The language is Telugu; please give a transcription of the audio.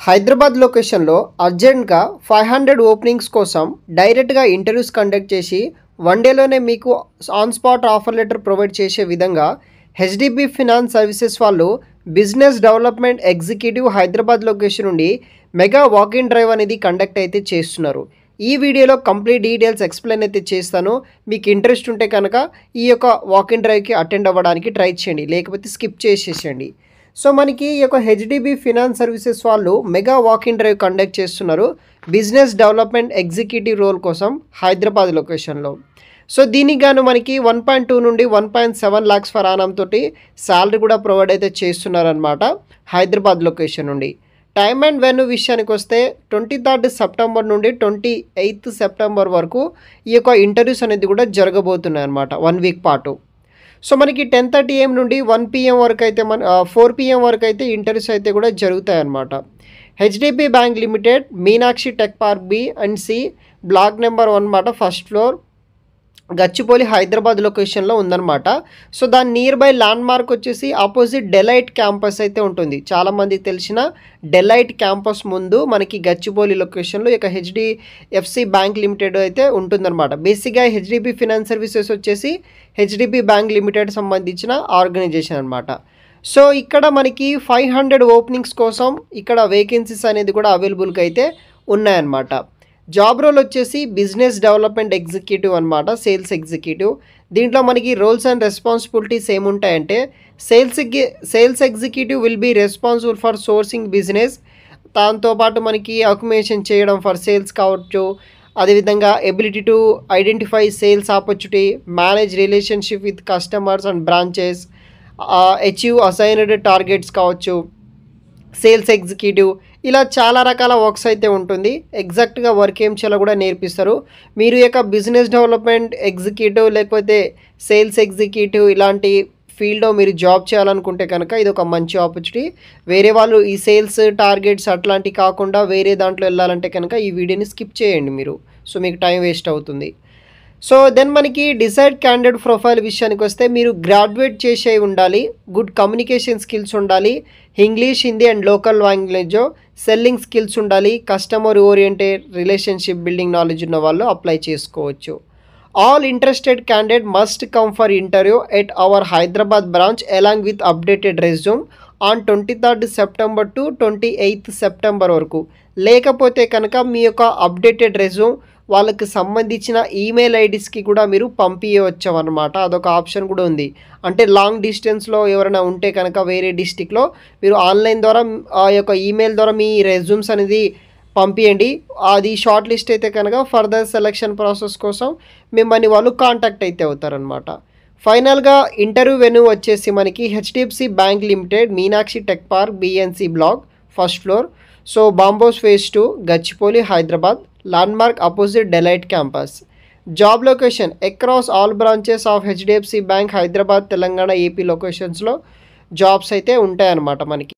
హైదరాబాద్ లొకేషన్లో అర్జెంట్గా 500 ఓపెనింగ్స్ కోసం డైరెక్ట్గా ఇంటర్వ్యూస్ కండక్ట్ చేసి వన్ డేలోనే మీకు on spot offer letter provide చేసే విధంగా హెచ్డిబి ఫినాన్స్ సర్వీసెస్ వాళ్ళు business development executive Hyderabad location నుండి మెగా వాకిన్ డ్రైవ్ అనేది కండక్ట్ అయితే చేస్తున్నారు. ఈ వీడియోలో కంప్లీట్ డీటెయిల్స్ ఎక్స్ప్లెయిన్ అయితే చేస్తాను. మీకు ఇంట్రెస్ట్ ఉంటే కనుక ఈ యొక్క వాకిన్ డ్రైవ్కి అటెండ్ అవ్వడానికి ట్రై చేయండి, లేకపోతే స్కిప్ చేసేసేయండి. సో మనకి ఈ యొక్క హెచ్డిబి ఫినాన్స్ సర్వీసెస్ వాళ్ళు మెగా వాకిన్ డ్రైవ్ కండక్ట్ చేస్తున్నారు బిజినెస్ డెవలప్మెంట్ ఎగ్జిక్యూటివ్ రోల్ కోసం హైదరాబాద్ లొకేషన్లో. సో దీనికి గాను మనకి 1.2 నుండి 1.7 lakhs ఫర్ ఆనం తోటి శాలరీ కూడా ప్రొవైడ్ అయితే చేస్తున్నారనమాట హైదరాబాద్ లొకేషన్ నుండి. టైమ్ అండ్ వెన్యూ విషయానికి వస్తే 23rd సెప్టెంబర్ నుండి 28th సెప్టెంబర్ వరకు ఈ యొక్క ఇంటర్వ్యూస్ అనేది కూడా జరగబోతున్నాయి అన్నమాట 1 వీక్ పాటు. సో మనకి 10:30 AM నుండి 1 PM వరకు అయితే 4 PM వరకు అయితే ఇంటర్వ్యూస్ అయితే కూడా జరుగుతాయి అన్నమాట. HDB bank limited, Meenakshi tech park B and C, block number 1 అన్నమాట, ఫస్ట్ ఫ్లోర్, గచ్చిబౌలి హైదరాబాద్ లొకేషన్లో ఉందన్నమాట. సో దాని నియర్ బై ల్యాండ్ మార్క్ వచ్చేసి ఆపోజిట్ డెలైట్ క్యాంపస్ అయితే ఉంటుంది. చాలామందికి తెలిసిన డెలైట్ క్యాంపస్ ముందు మనకి గచ్చిబౌలి లొకేషన్లో ఇక హెచ్డిఎఫ్సి బ్యాంక్ లిమిటెడ్ అయితే ఉంటుందన్నమాట. బేసిక్గా హెచ్డిబి ఫినాన్స్ సర్వీసెస్ వచ్చేసి హెచ్డిబి బ్యాంక్ లిమిటెడ్ సంబంధించిన ఆర్గనైజేషన్ అనమాట. సో ఇక్కడ మనకి 500 ఓపెనింగ్స్ కోసం ఇక్కడ వేకెన్సీస్ అనేది కూడా అవైలబుల్గా అయితే ఉన్నాయన్నమాట. జాబ్ రోల్ వచ్చేసి బిజినెస్ డెవలప్మెంట్ ఎగ్జిక్యూటివ్ అనమాట, సేల్స్ ఎగ్జిక్యూటివ్. దీంట్లో మనకి రోల్స్ అండ్ రెస్పాన్సిబిలిటీస్ ఏముంటాయంటే sales executive will be responsible for sourcing business, దాంతోపాటు మనకి అక్యుమేషన్ చేయడం ఫర్ సేల్స్ కావచ్చు, అదేవిధంగా ability to identify sales opportunity, manage relationship with customers and branches, achieve assigned targets కావచ్చు, సేల్స్ ఎగ్జిక్యూటివ్, ఇలా చాలా రకాల వర్క్స్ అయితే ఉంటుంది. ఎగ్జాక్ట్గా వర్క్ ఏం చేయాలో కూడా నేర్పిస్తారు. మీరు ఈ యొక్క బిజినెస్ డెవలప్మెంట్ ఎగ్జిక్యూటివ్ లేకపోతే సేల్స్ ఎగ్జిక్యూటివ్ ఇలాంటి ఫీల్డ్లో మీరు జాబ్ చేయాలనుకుంటే కనుక ఇది ఒక మంచి ఆపర్చునిటీ. వేరే వాళ్ళు ఈ సేల్స్ టార్గెట్స్ అట్లాంటివి కాకుండా వేరే దాంట్లో వెళ్ళాలంటే కనుక ఈ వీడియోని స్కిప్ చేయండి మీరు, సో మీకు టైం వేస్ట్ అవుతుంది. సో దెన్ మనకి డిసైడ్ క్యాండిడేట్ ప్రొఫైల్ విషయానికి వస్తే మీరు గ్రాడ్యుయేట్ చేసే ఉండాలి, గుడ్ కమ్యూనికేషన్ స్కిల్స్ ఉండాలి, English, Hindi and local language, selling skills ఉండాలి, customer oriented relationship building knowledge ఉన్న వాళ్ళు అప్లై చేసుకోవచ్చు. All interested candidate must come for interview at our Hyderabad branch along with updated resume on 23rd September to 28th September వరకు. లేకపోతే కనుక మీ యొక్క అప్డేటెడ్ రెజ్యూమ్ వాళ్ళకి సంబంధించిన ఈమెయిల్ ఐడీస్కి కూడా మీరు పంపించవచ్చు అన్నమాట. అదొక ఆప్షన్ కూడా ఉంది. అంటే లాంగ్ డిస్టెన్స్లో ఎవరైనా ఉంటే కనుక వేరే డిస్టిక్లో మీరు ఆన్లైన్ ద్వారా ఆ యొక్క ఈమెయిల్ ద్వారా మీ రెజ్యూమ్స్ అనేది పంపించండి. అది షార్ట్ లిస్ట్ అయితే కనుక ఫర్దర్ సెలక్షన్ ప్రాసెస్ కోసం మిమ్మల్ని వాళ్ళు కాంటాక్ట్ అయితే అవుతారనమాట. ఫైనల్గా ఇంటర్వ్యూ వెన్యూ వచ్చేసి మనకి HDFC bank limited, Meenakshi tech park BNC block, first floor, so బాంబోస్ phase 2, Gachibowli Hyderabad, landmark opposite Delight campus. Job location across all branches of HDFC bank Hyderabad, Telangana, AP లొకేషన్స్లో జాబ్స్ అయితే ఉంటాయన్నమాట మనకి.